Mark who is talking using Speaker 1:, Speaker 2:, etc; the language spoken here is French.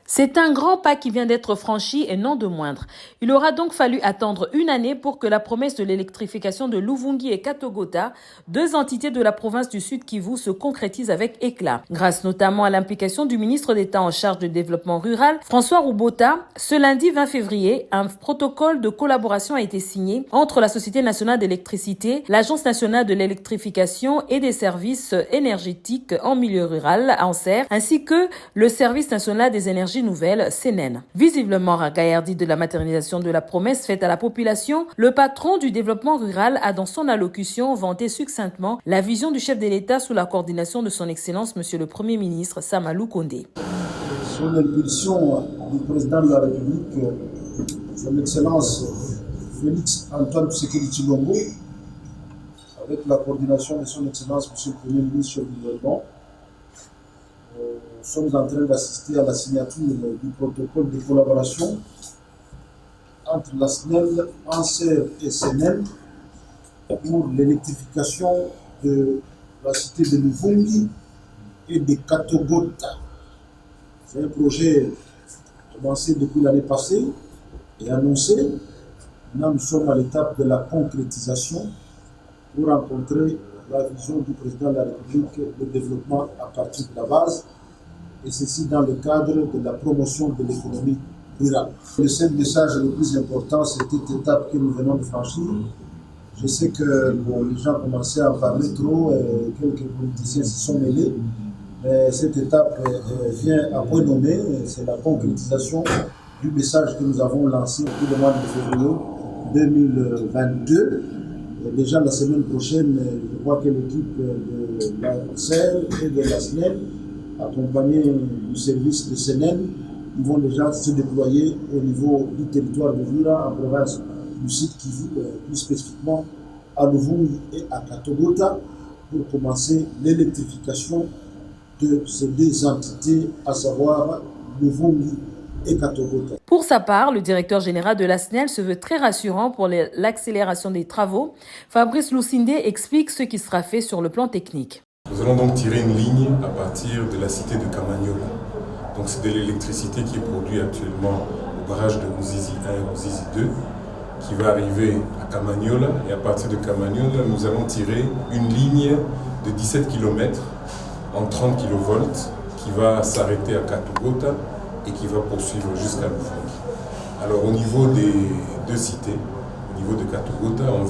Speaker 1: C'est un grand pas qui vient d'être franchi et non de moindre. Il aura donc fallu attendre une année pour que la promesse de l'électrification de Luvungi et Katogota, deux entités de la province du Sud Kivu, se concrétise avec éclat. Grâce notamment à l'implication du ministre d'État en charge du développement rural, François Roubota, ce lundi 20 février, un protocole de collaboration a été signé entre la Société nationale d'électricité, l'Agence nationale de l'électrification et des services énergétiques en milieu rural, ANSER, ainsi que le service national des énergies nouvelle, Senen. Visiblement ragaillardi de la matérialisation de la promesse faite à la population, le patron du développement rural a dans son allocution vanté succinctement la vision du chef de l'État sous la coordination de son Excellence Monsieur le Premier ministre Samalou Kondé.
Speaker 2: Sous l'impulsion du président de la République, son Excellence Félix Antoine Tshisekedi Tshilombo, avec la coordination de son Excellence Monsieur le Premier ministre du gouvernement, nous sommes en train d'assister à la signature du protocole de collaboration entre la SNEL, ANSER et SNEL pour l'électrification de la cité de Luvungi et de Katogota. C'est un projet commencé depuis l'année passée et annoncé. Maintenant, nous sommes à l'étape de la concrétisation pour rencontrer la vision du président de la République, le développement à partir de la base, et ceci dans le cadre de la promotion de l'économie rurale. Le seul message le plus important, c'est cette étape que nous venons de franchir. Je sais que les gens commençaient à en parler trop, et quelques politiciens se sont mêlés, mais cette étape vient à point nommé, c'est la concrétisation du message que nous avons lancé depuis le mois de février 2022. Déjà la semaine prochaine, je vois que l'équipe de la CER et de la SNEL, accompagnée du service de SNEL, ils vont déjà se déployer au niveau du territoire de Vira, en province du Sud Kivu, plus spécifiquement à Luvungi et à Katogota, pour commencer l'électrification de ces deux entités, à savoir Luvungi et Katogota.
Speaker 1: Pour sa part, le directeur général de la SNEL se veut très rassurant pour l'accélération des travaux. Fabrice Lusinde explique ce qui sera fait sur le plan technique.
Speaker 3: Nous allons donc tirer une ligne à partir de la cité de Kamanyola. Donc c'est de l'électricité qui est produite actuellement au barrage de Ruzizi 1 et Ruzizi 2 qui va arriver à Kamanyola. Et à partir de Kamanyola, nous allons tirer une ligne de 17 km en 30 kV qui va s'arrêter à Katogota et qui va poursuivre jusqu'à Luvungi. Alors au niveau des deux cités, au niveau de Katogota, on va